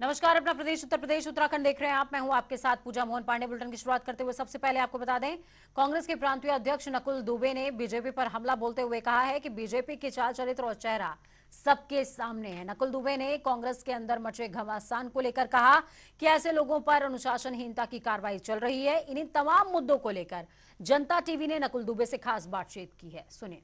नमस्कार। अपना प्रदेश उत्तर प्रदेश उत्तराखंड देख रहे हैं आप। मैं हूं आपके साथ पूजा मोहन पांडे। बुलेटिन की शुरुआत करते हुए सबसे पहले आपको बता दें, कांग्रेस के प्रांतीय अध्यक्ष नकुल दुबे ने बीजेपी पर हमला बोलते हुए कहा है कि बीजेपी की चाल चरित्र और चेहरा सबके सामने है। नकुल दुबे ने कांग्रेस के अंदर मचे घमासान को लेकर कहा कि ऐसे लोगों पर अनुशासनहीनता की कार्रवाई चल रही है। इन्हीं तमाम मुद्दों को लेकर जनता टीवी ने नकुल दुबे से खास बातचीत की है। सुनिए।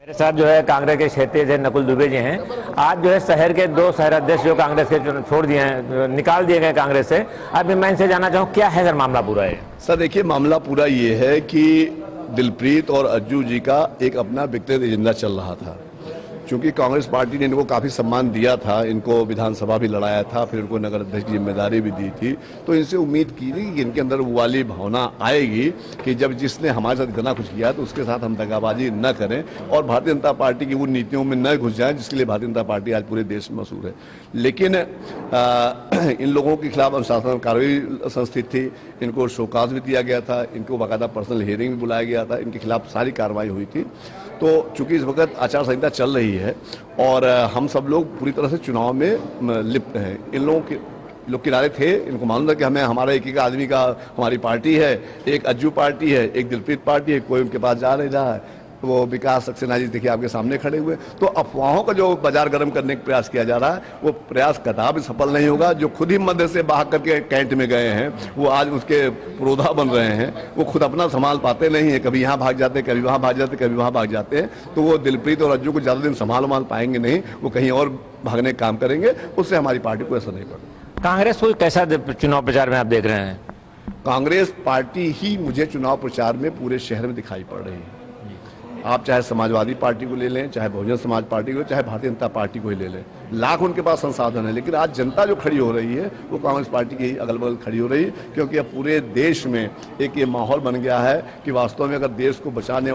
मेरे साथ जो है कांग्रेस के क्षेत्रीय अध्यक्ष नकुल दुबे जी हैं। आज जो है शहर के 2 शहर अध्यक्ष जो कांग्रेस के छोड़ दिए हैं, निकाल दिए गए कांग्रेस से। अब मैं इनसे जानना चाहूँ क्या है सर मामला पूरा है? सर देखिए, मामला पूरा ये है कि दिलप्रीत और अज्जू जी का एक अपना व्यक्तिगत एजेंडा चल रहा था। क्योंकि कांग्रेस पार्टी ने इनको काफ़ी सम्मान दिया था, इनको विधानसभा भी लड़ाया था, फिर इनको नगर अध्यक्ष की जिम्मेदारी भी दी थी, तो इनसे उम्मीद की थी कि इनके अंदर वो वाली भावना आएगी कि जब जिसने हमारे साथ इतना कुछ किया तो उसके साथ हम दगाबाजी न करें और भारतीय जनता पार्टी की उन नीतियों में न घुस जाएं जिसके लिए भारतीय जनता पार्टी आज पूरे देश में मशहूर है। लेकिन इन लोगों के खिलाफ अनुशासन कार्रवाई संस्थित थी, इनको शोकाज भी दिया गया था, इनको बाकायदा पर्सनल हियरिंग भी बुलाया गया था, इनके खिलाफ सारी कार्रवाई हुई थी। तो चूंकि इस वक्त आचार संहिता चल रही है और हम सब लोग पूरी तरह से चुनाव में लिप्त हैं। इन लोगों के लोग किनारे थे, इनको मालूम था कि हमें हमारा एक आदमी का हमारी पार्टी है, एक अज्जू पार्टी है, एक दिलप्रीत पार्टी है, कोई उनके पास जा नहीं रहा है। वो विकास सक्सेना जी देखिए आपके सामने खड़े हुए। तो अफवाहों का जो बाजार गर्म करने का प्रयास किया जा रहा है वो प्रयास कदापि सफल नहीं होगा। जो खुद ही मध्य से भाग करके कैंट में गए हैं वो आज उसके पुरोधा बन रहे हैं। वो खुद अपना संभाल पाते नहीं है, कभी यहाँ भाग जाते, कभी वहाँ भाग जाते, कभी वहाँ भाग जाते हैं। तो वो दिलप्रीत और अज्जू को ज़्यादा दिन संभाल पाएंगे नहीं, वो कहीं और भागने का काम करेंगे, उससे हमारी पार्टी को असर नहीं पड़ेगा। कांग्रेस को कैसा चुनाव प्रचार में आप देख रहे हैं? कांग्रेस पार्टी ही मुझे चुनाव प्रचार में पूरे शहर में दिखाई पड़ रही है। आप चाहे समाजवादी पार्टी को ले लें, चाहे बहुजन समाज पार्टी को, चाहे भारतीय जनता पार्टी को ही ले लें, लाख उनके पास संसाधन है, लेकिन आज जनता जो खड़ी हो रही है वो कांग्रेस पार्टी की अगल बगल खड़ी हो रही है। क्योंकि अब पूरे देश में एक ये माहौल बन गया है कि वास्तव में अगर देश बचाने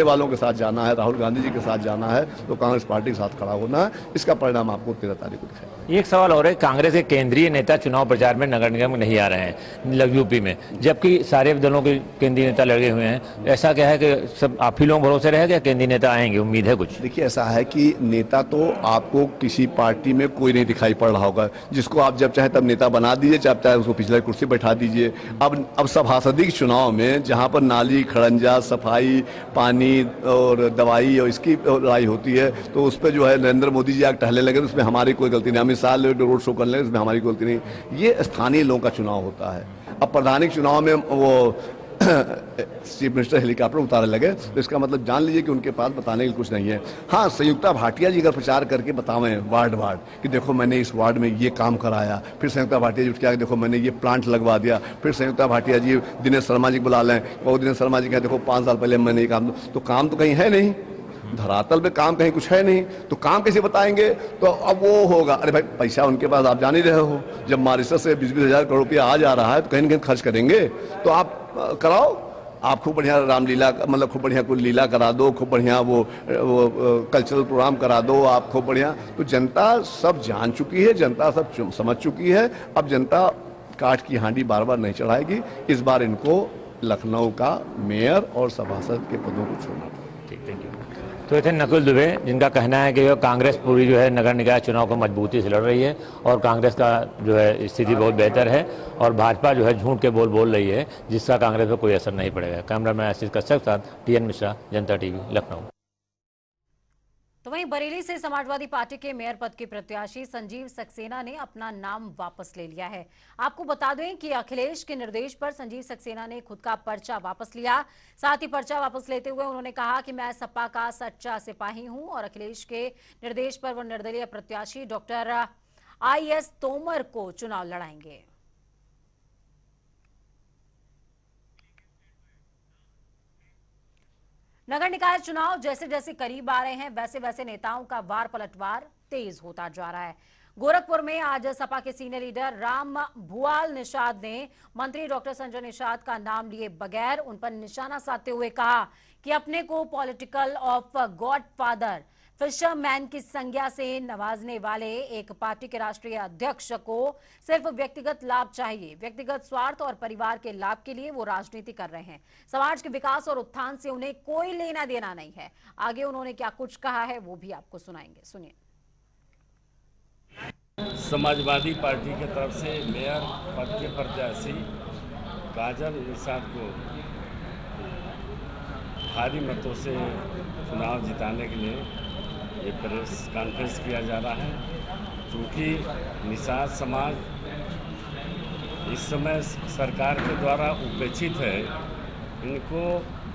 वालों के साथ जाना है, राहुल गांधी जी के साथ जाना है, तो कांग्रेस पार्टी के साथ खड़ा होना है। इसका परिणाम आपको 13 तारीख को दिखाएगा। एक सवाल और है, कांग्रेस के केंद्रीय नेता चुनाव प्रचार में नगर निगम में नहीं आ रहे हैं यूपी में, जबकि सारे दलों के केंद्रीय नेता लगे हुए हैं। ऐसा क्या है कि सब आप ही लोग भरोसे रहे क्या केंद्रीय नेता आएंगे? उम्मीद है कुछ? देखिए, ऐसा है कि नेता तो आपको किसी पार्टी में कोई नहीं दिखाई पड़ रहा होगा, जिसको आप जब चाहे तब नेता बना दीजिए, जब चाहे उसको पिछले कुर्सी बैठा दीजिए। अब सभासदी चुनाव में जहां पर नाली, खड़ंजा, सफाई, पानी और दवाई और इसकी लड़ाई होती है, तो उस पर जो है नरेंद्र मोदी जी आगे टहलने लगे, तो उसमें हमारी कोई गलती नहीं। अमित शाह रोड शो करने लगे, उसमें हमारी कोई गलती नहीं। ये स्थानीय लोगों का चुनाव होता है। अब प्रधानिक चुनाव में वो चीफ मिनिस्टर हेलीकॉप्टर उतारने लगे, तो इसका मतलब जान लीजिए कि उनके पास बताने के कुछ नहीं है। हाँ, संयुक्ता भाटिया जी अगर प्रचार करके बतावें वार्ड कि देखो मैंने इस वार्ड में ये काम कराया, फिर संयुक्ता भाटिया जी उठ के आगे देखो मैंने ये प्लांट लगवा दिया, फिर संयुक्ता भाटिया जी दिनेश शर्मा जी बुला लें, वो दिनेश शर्मा जी कहें देखो 5 साल पहले मैंने ये काम, तो काम तो कहीं है नहीं, धरातल पे काम कहीं कुछ है नहीं, तो काम कैसे बताएंगे? तो अब वो होगा, अरे भाई पैसा उनके पास आप जान ही रहे हो, जब मॉरिशस से 20-20 हजार करोड़ रुपया आ जा रहा है तो कहीं ना कहीं खर्च करेंगे। तो आप कराओ, आप खूब बढ़िया रामलीला, मतलब खूब बढ़िया कोई लीला करा दो, खूब बढ़िया वो कल्चरल प्रोग्राम करा दो, आप खूब बढ़िया। तो जनता सब जान चुकी है, जनता सब समझ चुकी है। अब जनता काठ की हांडी बार बार नहीं चढ़ाएगी। इस बार इनको लखनऊ का मेयर और सभासद के पदों को छोड़ना पड़ेगा। ठीक, थैंक यू। तो ये थे नकुल दुबे, जिनका कहना है कि कांग्रेस पूरी जो है नगर निकाय चुनाव को मजबूती से लड़ रही है और कांग्रेस का जो है स्थिति बहुत बेहतर है और भाजपा जो है झूठ के बोल रही है, जिसका कांग्रेस पर कोई असर नहीं पड़ेगा। कैमरामैन आशीष कश्यप के साथ टीएन मिश्रा, जनता टीवी, लखनऊ। तो वहीं बरेली से समाजवादी पार्टी के मेयर पद के प्रत्याशी संजीव सक्सेना ने अपना नाम वापस ले लिया है। आपको बता दें कि अखिलेश के निर्देश पर संजीव सक्सेना ने खुद का पर्चा वापस लिया। साथ ही पर्चा वापस लेते हुए उन्होंने कहा कि मैं सपा का सच्चा सिपाही हूं और अखिलेश के निर्देश पर वो निर्दलीय प्रत्याशी डॉक्टर IS तोमर को चुनाव लड़ाएंगे। नगर निकाय चुनाव जैसे जैसे करीब आ रहे हैं, वैसे वैसे नेताओं का वार पलटवार तेज होता जा रहा है। गोरखपुर में आज सपा के सीनियर लीडर राम भुआल निषाद ने मंत्री डॉक्टर संजय निषाद का नाम लिए बगैर उन पर निशाना साधते हुए कहा कि अपने को पॉलिटिकल ऑफ गॉडफादर, फिशरमैन की संज्ञा से नवाजने वाले एक पार्टी के राष्ट्रीय अध्यक्ष को सिर्फ व्यक्तिगत लाभ चाहिए। व्यक्तिगत स्वार्थ और परिवार के लाभ के लिए वो राजनीति कर रहे हैं। समाज के विकास और उत्थान से उन्हें कोई लेना देना नहीं है। आगे उन्होंने क्या कुछ कहा है वो भी आपको सुनाएंगे, सुनिए। समाजवादी पार्टी की तरफ से मेयर पद के प्रत्याशी काजल निषाद को भारी मतों से चुनाव जिताने के लिए ये प्रेस कॉन्फ्रेंस किया जा रहा है। क्योंकि निषाद समाज इस समय सरकार के द्वारा उपेक्षित है। इनको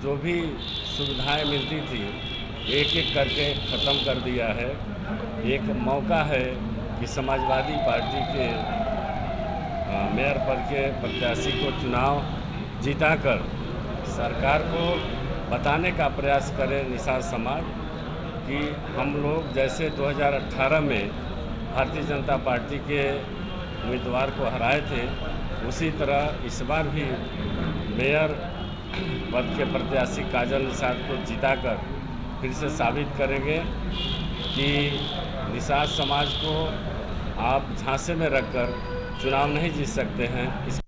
जो भी सुविधाएं मिलती थी एक एक करके ख़त्म कर दिया है। एक मौका है कि समाजवादी पार्टी के मेयर पद के प्रत्याशी को चुनाव जीताकर सरकार को बताने का प्रयास करे निषाद समाज कि हम लोग जैसे 2018 में भारतीय जनता पार्टी के उम्मीदवार को हराए थे, उसी तरह इस बार भी मेयर पद के प्रत्याशी काजल निषाद को जिताकर फिर से साबित करेंगे कि निषाद समाज को आप झांसे में रखकर चुनाव नहीं जीत सकते हैं।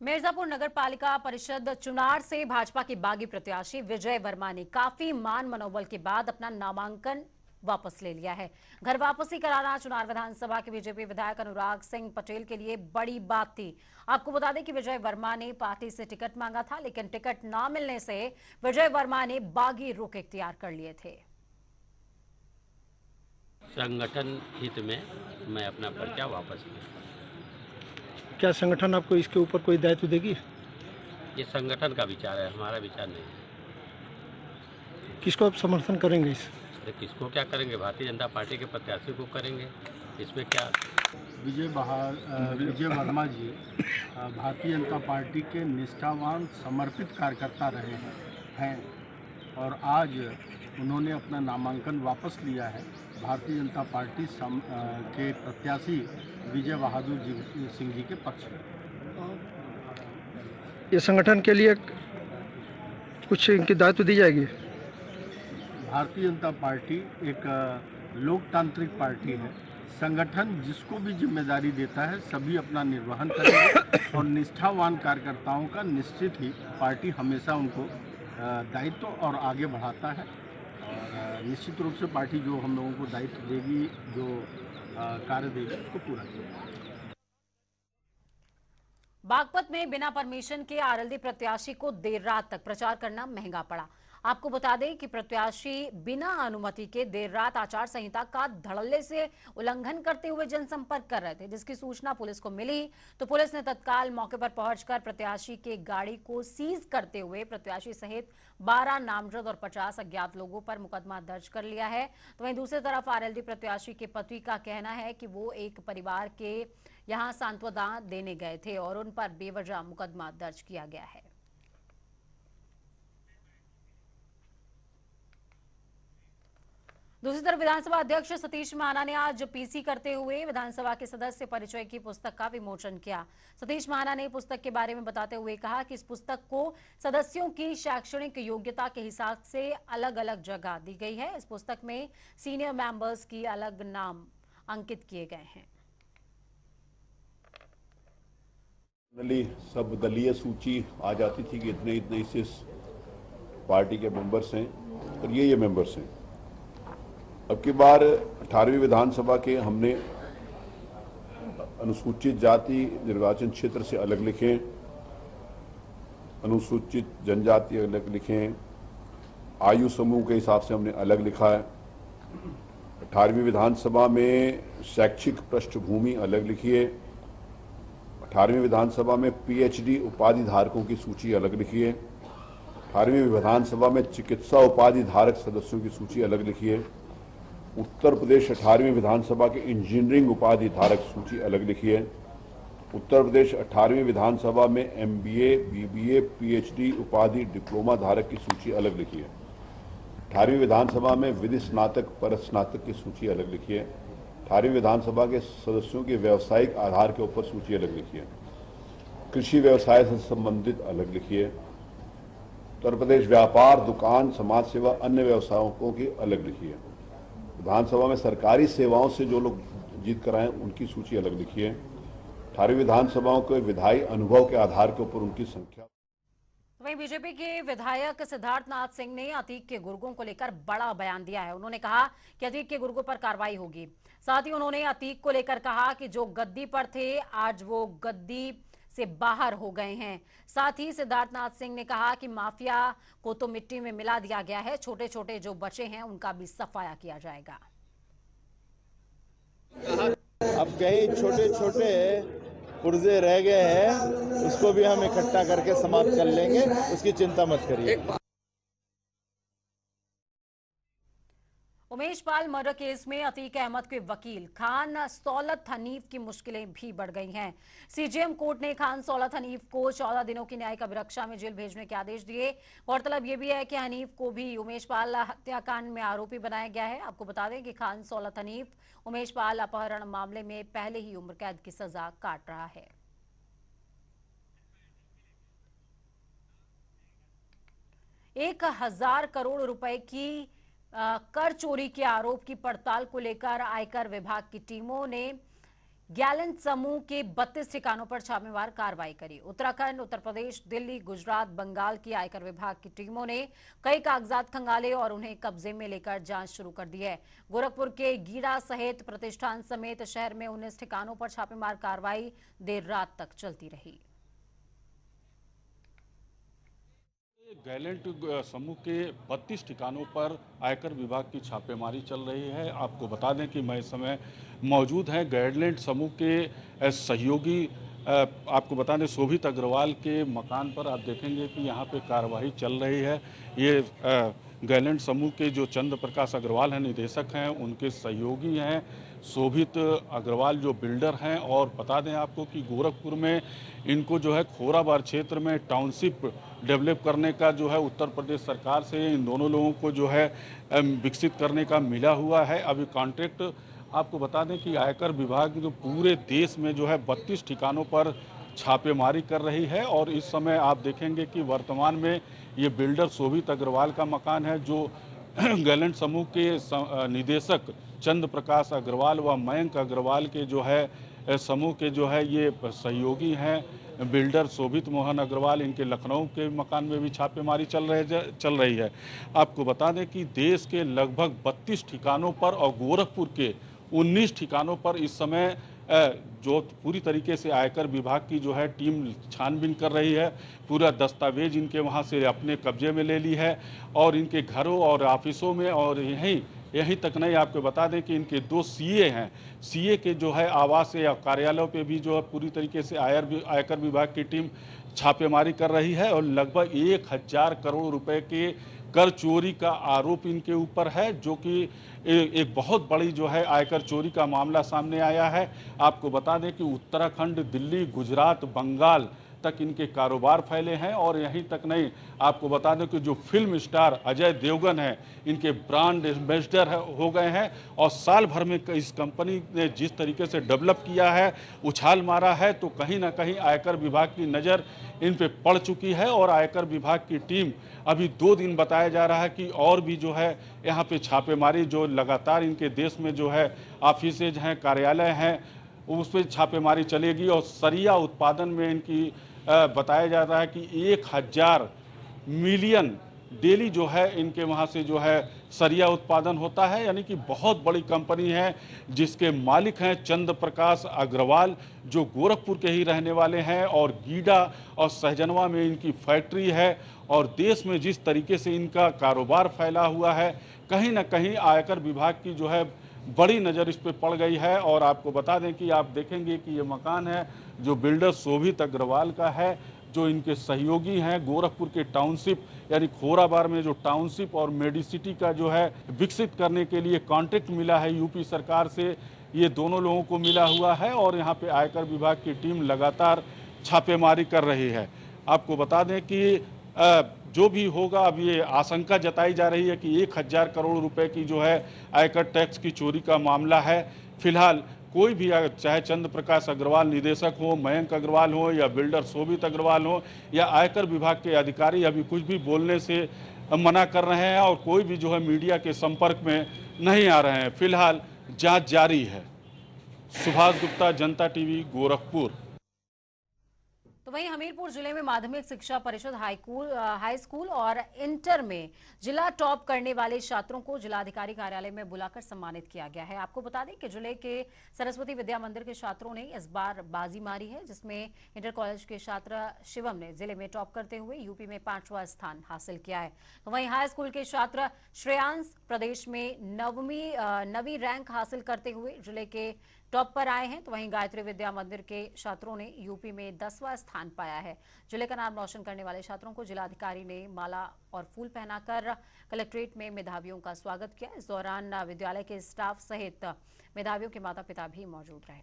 मिर्जापुर नगर पालिका परिषद चुनार से भाजपा के बागी प्रत्याशी विजय वर्मा ने काफी मान मनोबल के बाद अपना नामांकन वापस ले लिया है। घर वापसी कराना चुनार विधानसभा के बीजेपी विधायक अनुराग सिंह पटेल के लिए बड़ी बात थी। आपको बता दें कि विजय वर्मा ने पार्टी से टिकट मांगा था, लेकिन टिकट ना मिलने से विजय वर्मा ने बागी रुख इख्तियार कर लिए थे। संगठन हित में मैं अपना पर्चा वापस लिया। क्या संगठन आपको इसके ऊपर कोई दायित्व देगी? ये संगठन का विचार है, हमारा विचार नहीं है। किसको आप समर्थन करेंगे इस? अरे किसको क्या करेंगे, भारतीय जनता पार्टी के प्रत्याशी को करेंगे, इसमें क्या। विजय वर्मा जी भारतीय जनता पार्टी के निष्ठावान समर्पित कार्यकर्ता रहे हैं और आज उन्होंने अपना नामांकन वापस लिया है। भारतीय जनता पार्टी के प्रत्याशी विजय बहादुर सिंह जी के पक्ष में। ये संगठन के लिए कुछ इनकी दायित्व दी जाएगी? भारतीय जनता पार्टी एक लोकतांत्रिक पार्टी है। संगठन जिसको भी जिम्मेदारी देता है सभी अपना निर्वहन करेंगे और निष्ठावान कार्यकर्ताओं का निश्चित ही पार्टी हमेशा उनको दायित्व और आगे बढ़ाता है। और निश्चित रूप से पार्टी जो हम लोगों को दायित्व देगी, जो कार्य देगी, उसको पूरा करेगी। बागपत में बिना परमिशन के आरएलडी प्रत्याशी को देर रात तक प्रचार करना महंगा पड़ा। आपको बता दें कि प्रत्याशी बिना अनुमति के देर रात आचार संहिता का धड़ल्ले से उल्लंघन करते हुए जनसंपर्क कर रहे थे। जिसकी सूचना पुलिस को मिली तो पुलिस ने तत्काल मौके पर पहुंचकर प्रत्याशी के गाड़ी को सीज करते हुए प्रत्याशी सहित 12 नामजद और 50 अज्ञात लोगों पर मुकदमा दर्ज कर लिया है। तो वहीं दूसरी तरफ आरएलडी प्रत्याशी के पति का कहना है कि वो एक परिवार के यहां सांत्वना देने गए थे और उन पर बेवजह मुकदमा दर्ज किया गया है। दूसरी तरफ विधानसभा अध्यक्ष सतीश महाना ने आज पीसी करते हुए विधानसभा के सदस्य परिचय की पुस्तक का विमोचन किया। सतीश महाना ने पुस्तक के बारे में बताते हुए कहा कि इस पुस्तक को सदस्यों की शैक्षणिक योग्यता के हिसाब से अलग अलग जगह दी गई है। इस पुस्तक में सीनियर मेंबर्स की अलग नाम अंकित किए गए हैं। सब दलीय सूची आ जाती थी कि इतने इतने इस पार्टी के मेंबर्स हैं और ये मेंबर्स हैं। अब की बार 18वीं विधानसभा के हमने अनुसूचित जाति निर्वाचन क्षेत्र से अलग लिखे, अनुसूचित जनजाति अलग लिखे, आयु समूह के हिसाब से हमने अलग लिखा है। 18वीं विधानसभा में शैक्षिक पृष्ठभूमि अलग लिखी है। 18वीं विधानसभा में पीएचडी उपाधि धारकों की सूची अलग लिखी है। 18वीं विधानसभा में चिकित्सा उपाधि धारक सदस्यों की सूची अलग लिखी है। उत्तर प्रदेश 18वीं विधानसभा के इंजीनियरिंग उपाधि धारक सूची अलग लिखी है। उत्तर प्रदेश 18वीं विधानसभा में एमबीए, बीबीए, पीएचडी उपाधि डिप्लोमा धारक की सूची अलग लिखी है। 18वीं विधानसभा में विधि स्नातक, परस्नातक की सूची अलग लिखी है। 18वीं विधानसभा के सदस्यों के व्यवसायिक आधार के ऊपर सूची अलग लिखी है। कृषि व्यवसाय से संबंधित अलग लिखी है। उत्तर प्रदेश व्यापार, दुकान, समाज सेवा, अन्य व्यवसायों की अलग लिखी है। विधानसभा में सरकारी सेवाओं से जो लोग जीत कर आए उनकी सूची अलग लिखी है। 18वीं विधानसभाओं के विधायी अनुभव के आधार के ऊपर उनकी संख्या वहीं बीजेपी के विधायक सिद्धार्थनाथ सिंह ने अतीक के गुर्गों को लेकर बड़ा बयान दिया है। उन्होंने कहा कि अतीक के गुर्गों पर कार्रवाई होगी। साथ ही उन्होंने अतीक को लेकर कहा कि जो गद्दी पर थे आज वो गद्दी से बाहर हो गए हैं। साथ ही सिद्धार्थनाथ सिंह ने कहा कि माफिया को तो मिट्टी में मिला दिया गया है, छोटे छोटे जो बचे हैं उनका भी सफाया किया जाएगा। अब कहीं छोटे छोटे पुर्जे रह गए हैं, उसको भी हम इकट्ठा करके समाप्त कर लेंगे, उसकी चिंता मत करिए। उमेश पाल मर्डर केस में अतीक अहमद के वकील खान सौलत हनीफ की मुश्किलें भी बढ़ गई हैं। सीजेएम कोर्ट ने खान सौलत हनीफ को 14 दिनों की न्यायिक अभिरक्षा में जेल भेजने के आदेश दिए। गौरतलब ये भी है कि हनीफ को भी उमेश पाल हत्याकांड में आरोपी बनाया गया है। आपको बता दें कि खान सौलत हनीफ उमेश पाल अपहरण मामले में पहले ही उम्र कैद की सजा काट रहा है। एक 1000 करोड़ रुपए की कर चोरी के आरोप की पड़ताल को लेकर आयकर विभाग की टीमों ने गैलेंट समूह के 32 ठिकानों पर छापेमार कार्रवाई करी। उत्तराखंड, उत्तर प्रदेश, दिल्ली, गुजरात, बंगाल की आयकर विभाग की टीमों ने कई कागजात खंगाले और उन्हें कब्जे में लेकर जांच शुरू कर दी है। गोरखपुर के गीड़ा सहित प्रतिष्ठान समेत शहर में 19 ठिकानों पर छापेमार कार्रवाई देर रात तक चलती रही। गैलेंट समूह के 32 ठिकानों पर आयकर विभाग की छापेमारी चल रही है। आपको बता दें कि मैं इस समय मौजूद हैं गैलेंट समूह के सहयोगी आपको बता दें शोभित अग्रवाल के मकान पर। आप देखेंगे कि यहाँ पे कार्रवाई चल रही है। ये गैलेंट समूह के जो चंद्र प्रकाश अग्रवाल हैं, निदेशक हैं, उनके सहयोगी हैं शोभित अग्रवाल जो बिल्डर हैं। और बता दें आपको कि गोरखपुर में इनको जो है खोराबार क्षेत्र में टाउनशिप डेवलप करने का जो है उत्तर प्रदेश सरकार से इन दोनों लोगों को जो है विकसित करने का मिला हुआ है। अभी कॉन्ट्रैक्ट आपको बता दें कि आयकर विभाग जो पूरे देश में जो है 32 ठिकानों पर छापेमारी कर रही है। और इस समय आप देखेंगे कि वर्तमान में ये बिल्डर शोभित अग्रवाल का मकान है जो गैलेंट समूह के निदेशक चंद्र प्रकाश अग्रवाल व मयंक अग्रवाल के जो है समूह के जो है ये सहयोगी हैं बिल्डर शोभित मोहन अग्रवाल। इनके लखनऊ के मकान में भी छापेमारी चल रही है। आपको बता दें कि देश के लगभग 32 ठिकानों पर और गोरखपुर के 19 ठिकानों पर इस समय जो पूरी तरीके से आयकर विभाग की जो है टीम छानबीन कर रही है। पूरा दस्तावेज इनके वहाँ से अपने कब्जे में ले ली है और इनके घरों और ऑफिसों में और यहीं तक नहीं, आपको बता दें कि इनके 2 सीए हैं। सीए के जो है आवास या कार्यालयों पे भी जो है पूरी तरीके से आयकर विभाग की टीम छापेमारी कर रही है और लगभग 1000 करोड़ रुपए के कर चोरी का आरोप इनके ऊपर है, जो कि एक बहुत बड़ी जो है आयकर चोरी का मामला सामने आया है। आपको बता दें कि उत्तराखंड, दिल्ली, गुजरात, बंगाल तक इनके कारोबार फैले हैं। और यहीं तक नहीं, आपको बता दें कि जो फिल्म स्टार अजय देवगन है इनके ब्रांड एम्बेसडर हो गए हैं। और साल भर में इस कंपनी ने जिस तरीके से डेवलप किया है, उछाल मारा है, तो कहीं ना कहीं आयकर विभाग की नज़र इन पे पड़ चुकी है। और आयकर विभाग की टीम अभी 2 दिन बताया जा रहा है कि और भी जो है यहाँ पे छापेमारी जो लगातार इनके देश में जो है ऑफिसेज हैं, कार्यालय हैं, उस पर छापेमारी चलेगी। और सरिया उत्पादन में इनकी बताया जा रहा है कि 1000 मिलियन डेली जो है इनके वहाँ से जो है सरिया उत्पादन होता है। यानी कि बहुत बड़ी कंपनी है जिसके मालिक हैं चंद्र प्रकाश अग्रवाल, जो गोरखपुर के ही रहने वाले हैं। और गीडा और सहजनवा में इनकी फैक्ट्री है। और देश में जिस तरीके से इनका कारोबार फैला हुआ है, कहीं ना कहीं आयकर विभाग की जो है बड़ी नज़र इस पे पड़ गई है। और आपको बता दें कि आप देखेंगे कि ये मकान है जो बिल्डर शोभित अग्रवाल का है, जो इनके सहयोगी हैं। गोरखपुर के टाउनशिप यानी खोराबार में जो टाउनशिप और मेडिसिटी का जो है विकसित करने के लिए कॉन्ट्रैक्ट मिला है यूपी सरकार से, ये दोनों लोगों को मिला हुआ है। और यहाँ पे आयकर विभाग की टीम लगातार छापेमारी कर रही है। आपको बता दें कि जो भी होगा, अब ये आशंका जताई जा रही है कि 1000 करोड़ रुपए की जो है आयकर टैक्स की चोरी का मामला है। फिलहाल कोई भी, चाहे चंद्र प्रकाश अग्रवाल निदेशक हो, मयंक अग्रवाल हो, या बिल्डर शोभित अग्रवाल हो, या आयकर विभाग के अधिकारी अभी कुछ भी बोलने से मना कर रहे हैं और कोई भी जो है मीडिया के संपर्क में नहीं आ रहे हैं। फिलहाल जांच जारी है। सुभाष गुप्ता, जनता टीवी, गोरखपुर। तो वहीं हमीरपुर जिले में माध्यमिक शिक्षा परिषद हाई स्कूल और इंटर में जिला टॉप करने वाले छात्रों को जिलाधिकारी कार्यालय में बुलाकर सम्मानित किया गया है। आपको बता दें कि जिले के सरस्वती विद्या मंदिर के छात्रों ने इस बार बाजी मारी है, जिसमें इंटर कॉलेज के छात्र शिवम ने जिले में टॉप करते हुए यूपी में 5वां स्थान हासिल किया है। तो वहीं हाई स्कूल के छात्र श्रेयांश प्रदेश में नवी रैंक हासिल करते हुए जिले के टॉप पर आए हैं। तो वहीं गायत्री विद्या मंदिर के छात्रों ने यूपी में 10वां स्थान पाया है। जिले का नाम रोशन करने वाले छात्रों को जिलाधिकारी ने माला और फूल पहनाकर कलेक्ट्रेट में मेधावियों का स्वागत किया। इस दौरान विद्यालय के स्टाफ सहित मेधावियों के माता पिता भी मौजूद रहे।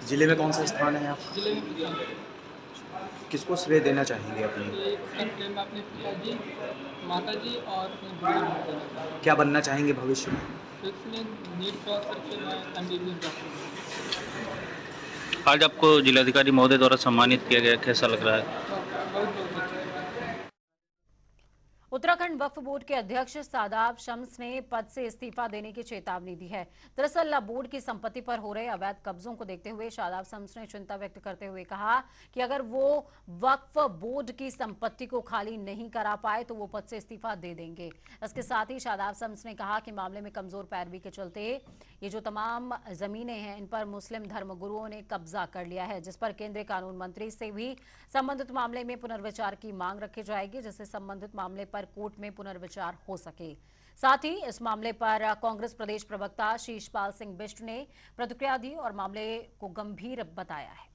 जिले में कौन सा स्थान है आप? जिले में किसको श्रेय देना चाहेंगे अपने? अपने पिताजी, माताजी और अपने बुआ को। क्या बनना चाहेंगे भविष्य में? इसमें नीट पास करके मैं MBBS डॉक्टर। आज आपको जिलाधिकारी महोदय द्वारा सम्मानित किया गया, कैसा लग रहा है? बहुत अच्छा। उत्तराखंड वक्फ बोर्ड के अध्यक्ष शादाब शम्स ने पद से इस्तीफा देने की चेतावनी दी है। दरअसल बोर्ड की संपत्ति पर हो रहे अवैध कब्जों को देखते हुए शादाब शम्स ने चिंता व्यक्त करते हुए कहा कि अगर वो वक्फ बोर्ड की संपत्ति को खाली नहीं करा पाए तो वो पद से इस्तीफा दे देंगे। इसके साथ ही शादाब शम्स ने कहा कि मामले में कमजोर पैरवी के चलते ये जो तमाम जमीनें हैं इन पर मुस्लिम धर्मगुरुओं ने कब्जा कर लिया है, जिस पर केंद्रीय कानून मंत्री से भी संबंधित मामले में पुनर्विचार की मांग रखी जाएगी, जिससे संबंधित मामले पर कोर्ट में पुनर्विचार हो सके। साथ ही इस मामले पर कांग्रेस प्रदेश प्रवक्ता शीशपाल सिंह बिष्ट ने प्रतिक्रिया दी और मामले को गंभीर बताया है।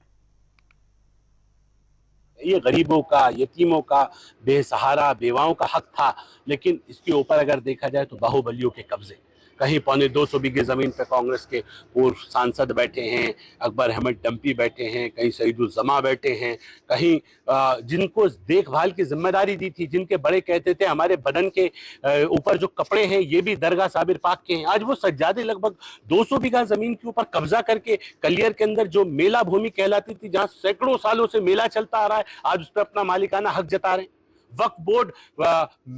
ये गरीबों का, यतीमों का, बेसहारा बेवाओं का हक था, लेकिन इसके ऊपर अगर देखा जाए तो बाहुबलियों के कब्जे। कहीं 250 बीघे जमीन पे कांग्रेस के पूर्व सांसद बैठे हैं, अकबर अहमद डंपी बैठे हैं, कहीं सईदुज्जमा बैठे हैं, कहीं जिनको देखभाल की जिम्मेदारी दी थी, जिनके बड़े कहते थे हमारे बदन के ऊपर जो कपड़े हैं ये भी दरगाह साबिर पाक के हैं, आज वो सज्जादे लगभग 200 बीघा जमीन के ऊपर कब्जा करके कलियर के अंदर जो मेला भूमि कहलाती थी, जहां सैकड़ों सालों से मेला चलता आ रहा है, आज उस पर अपना मालिकाना हक जता रहे हैं। वक्फ बोर्ड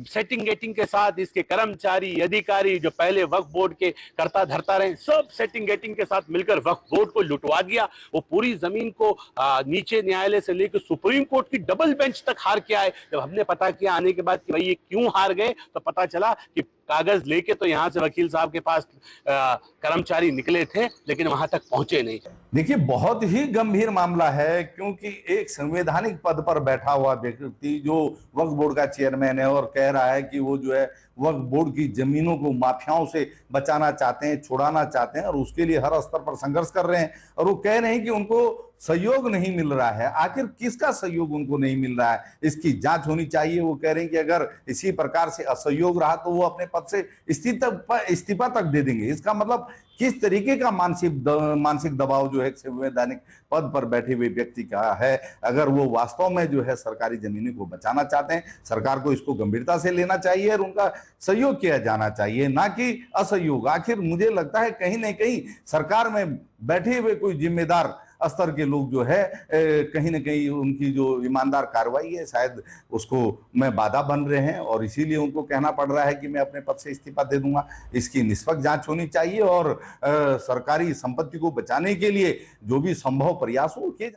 सेटिंग गेटिंग के साथ इसके कर्मचारी अधिकारी जो पहले वक्फ बोर्ड के करता धरता रहे, सब सेटिंग गेटिंग के साथ मिलकर वक्फ बोर्ड को लुटवा दिया। वो पूरी जमीन को नीचे न्यायालय से लेकर सुप्रीम कोर्ट की डबल बेंच तक हार के आए। जब हमने पता किया आने के बाद कि भाई ये क्यों हार गए, तो पता चला कि कागज लेके तो यहाँ से वकील साहब के पास कर्मचारी निकले थे, लेकिन वहां तक पहुंचे नहीं। देखिए, बहुत ही गंभीर मामला है, क्योंकि एक संवैधानिक पद पर बैठा हुआ व्यक्ति जो वक्फ बोर्ड का चेयरमैन है और कह रहा है कि वो जो है वक्फ बोर्ड की जमीनों को माफियाओं से बचाना चाहते हैं, छुड़ाना चाहते हैं और उसके लिए हर स्तर पर संघर्ष कर रहे हैं, और वो कह रहे हैं कि उनको सहयोग नहीं मिल रहा है। आखिर किसका सहयोग उनको नहीं मिल रहा है, इसकी जांच होनी चाहिए। वो कह रहे हैं कि अगर इसी प्रकार से असहयोग रहा तो वो अपने पद से इस्तीफा तक दे देंगे। इसका मतलब किस तरीके का मानसिक दबाव जो है संवैधानिक पद पर बैठे हुए व्यक्ति का है। अगर वो वास्तव में जो है सरकारी जमीनों को बचाना चाहते हैं, सरकार को इसको गंभीरता से लेना चाहिए और उनका सहयोग किया जाना चाहिए, ना कि असहयोग। आखिर मुझे लगता है कहीं न कहीं सरकार में बैठे हुए कोई जिम्मेदार स्तर के लोग जो है कहीं न कहीं उनकी जो ईमानदार कार्रवाई है शायद उसको में बाधा बन रहे हैं, और इसीलिए उनको कहना पड़ रहा है कि मैं अपने पद से इस्तीफा दे दूंगा। इसकी निष्पक्ष जांच होनी चाहिए और सरकारी संपत्ति को बचाने के लिए जो भी संभव प्रयास हो किए।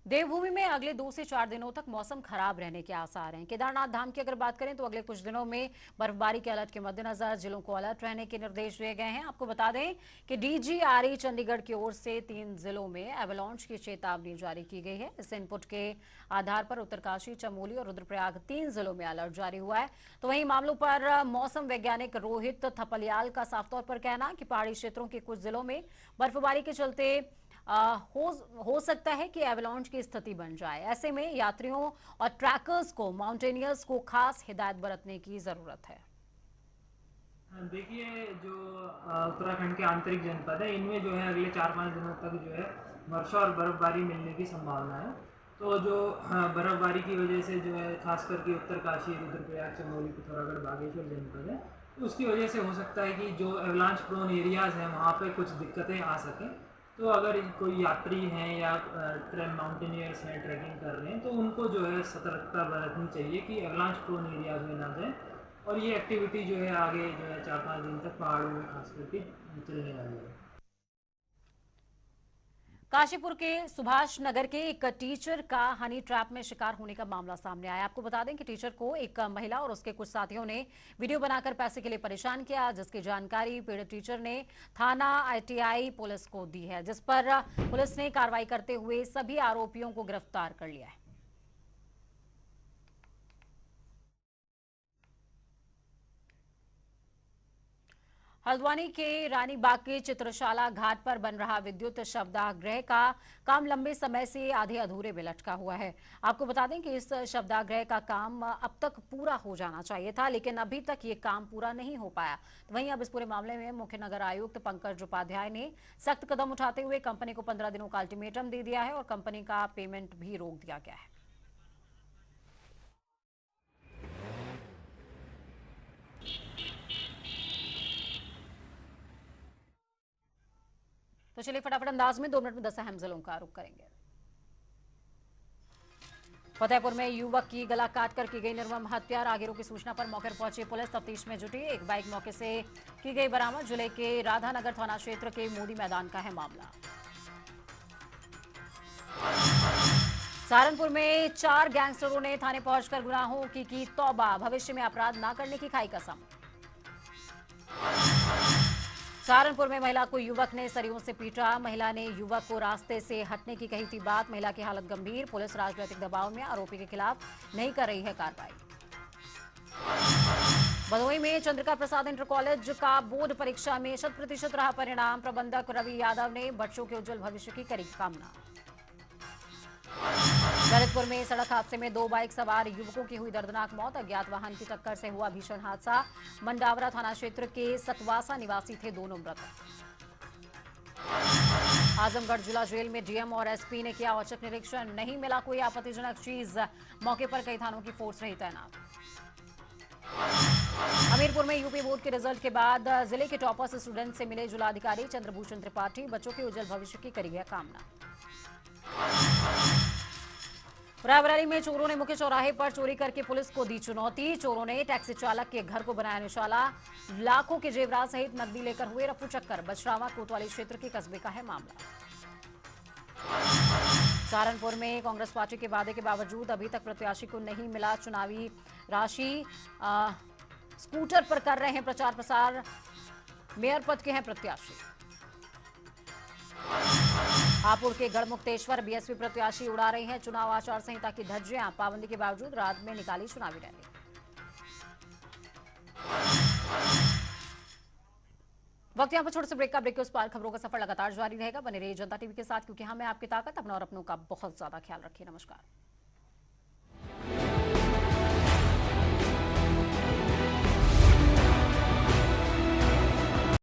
देवभूमि में अगले 2 से 4 दिनों तक मौसम खराब रहने के आसार हैं। केदारनाथ धाम की अगर बात करें तो अगले कुछ दिनों में बर्फबारी के अलर्ट के मद्देनजर जिलों को अलर्ट रहने के निर्देश दिए गए हैं। आपको बता दें कि DGRE चंडीगढ़ की ओर से 3 जिलों में एवलांच की चेतावनी जारी की गई है। इस इनपुट के आधार पर उत्तरकाशी, चमोली और रुद्रप्रयाग 3 जिलों में अलर्ट जारी हुआ है। तो वहीं मामलों पर मौसम वैज्ञानिक रोहित थपलियाल का साफ तौर पर कहना कि पहाड़ी क्षेत्रों के कुछ जिलों में बर्फबारी के चलते हो सकता है कि एवलांच की स्थिति बन जाए। ऐसे में यात्रियों और ट्रैकर्स को, माउंटेनियर्स को खास हिदायत बरतने की जरूरत है। देखिए, जो उत्तराखंड के आंतरिक जनपद है इनमें जो है अगले 4-5 दिनों तक जो है वर्षा और बर्फबारी मिलने की संभावना है। तो जो बर्फबारी की वजह से जो है खास करके उत्तरकाशी, रुद्रप्रयाग, चमोली, पिथौरागढ़, बागेश्वर जनपद है, तो उसकी वजह से हो सकता है कि जो एवलांच प्रोन एरियाज हैं वहाँ पे कुछ दिक्कतें आ सकें। तो अगर कोई यात्री हैं या माउंटेनियर्स हैं, ट्रैकिंग कर रहे हैं, तो उनको जो है सतर्कता बरतनी चाहिए कि एवलांच प्रोन एरियाज में ना जाएं और ये एक्टिविटी जो है आगे जो है 4-5 दिन तक पहाड़ों में खास करके चलने वाली है। काशीपुर के सुभाष नगर के एक टीचर का हनी ट्रैप में शिकार होने का मामला सामने आया। आपको बता दें कि टीचर को एक महिला और उसके कुछ साथियों ने वीडियो बनाकर पैसे के लिए परेशान किया, जिसकी जानकारी पीड़ित टीचर ने थाना ITI पुलिस को दी है, जिस पर पुलिस ने कार्रवाई करते हुए सभी आरोपियों को गिरफ्तार कर लिया है। हल्द्वानी के रानीबाग के चित्रशाला घाट पर बन रहा विद्युत शवदाह का काम लंबे समय से आधे अधूरे में लटका हुआ है। आपको बता दें कि इस शवदाह का काम अब तक पूरा हो जाना चाहिए था, लेकिन अभी तक ये काम पूरा नहीं हो पाया। तो वहीं अब इस पूरे मामले में मुख्य नगर आयुक्त पंकज उपाध्याय ने सख्त कदम उठाते हुए कंपनी को 15 दिनों का अल्टीमेटम दे दिया है और कंपनी का पेमेंट भी रोक दिया गया है। तो चलिए फटाफट अंदाज में 2 मिनट में 10 अहम जिलों का रुख करेंगे। फतेहपुर में युवक की गला काटकर की गई निर्मम हत्या। राहगीरों की सूचना पर मौके पर पहुंची पुलिस तफ्तीश में जुटी। एक बाइक मौके से की गई बरामद। जिले के राधानगर थाना क्षेत्र के मोदी मैदान का है मामला। सहारनपुर में 4 गैंगस्टरों ने थाने पहुंचकर गुनाहों की तौबा। भविष्य में अपराध न करने की खाई कसम। सहारनपुर में महिला को युवक ने सरियों से पीटा। महिला ने युवक को रास्ते से हटने की कही थी बात। महिला की हालत गंभीर। पुलिस राजनीतिक दबाव में आरोपी के खिलाफ नहीं कर रही है कार्रवाई। भदोही में चंद्रिका प्रसाद इंटर कॉलेज का बोर्ड परीक्षा में 100% रहा परिणाम। प्रबंधक रवि यादव ने बच्चों के उज्जवल भविष्य की करी कामना। ललितपुर में सड़क हादसे में 2 बाइक सवार युवकों की हुई दर्दनाक मौत। अज्ञात वाहन की टक्कर से हुआ भीषण हादसा। मंडावरा थाना क्षेत्र के सतवासा निवासी थे दोनों मृतक। आजमगढ़ जिला जेल में डीएम और एसपी ने किया औचक निरीक्षण। नहीं मिला कोई आपत्तिजनक चीज। मौके पर कई थानों की फोर्स रही तैनात। हमीरपुर में यूपी बोर्ड के रिजल्ट के बाद जिले के टॉपर्स स्टूडेंट से मिले जिलाधिकारी चंद्रभूषण त्रिपाठी। बच्चों के उज्जवल भविष्य की करी है कामना। रायबरेली में चोरों ने मुख्य चौराहे पर चोरी करके पुलिस को दी चुनौती। चोरों ने टैक्सी चालक के घर को बनाया निशाना। लाखों के जेवरात सहित नकदी लेकर हुए रफू चक्कर। बछरावा कोतवाली क्षेत्र के कस्बे का है मामला। सहारनपुर में कांग्रेस पार्टी के वादे के बावजूद अभी तक प्रत्याशी को नहीं मिला चुनावी राशि। स्कूटर पर कर रहे हैं प्रचार प्रसार। मेयर पद के हैं प्रत्याशी। हापुड़ के गढ़मुक्तेश्वर बीएसपी प्रत्याशी उड़ा रहे हैं चुनाव आचार संहिता की धज्जियां। पाबंदी के बावजूद रात में निकाली चुनावी रैली। वक्त यहाँ पर छोटे से ब्रेक का। ब्रेक के उस पार खबरों का सफर लगातार जारी रहेगा। बने रहिए जनता टीवी के साथ, क्योंकि हमें आपकी ताकत, अपना और अपनों का बहुत ज्यादा ख्याल रखिए। नमस्कार।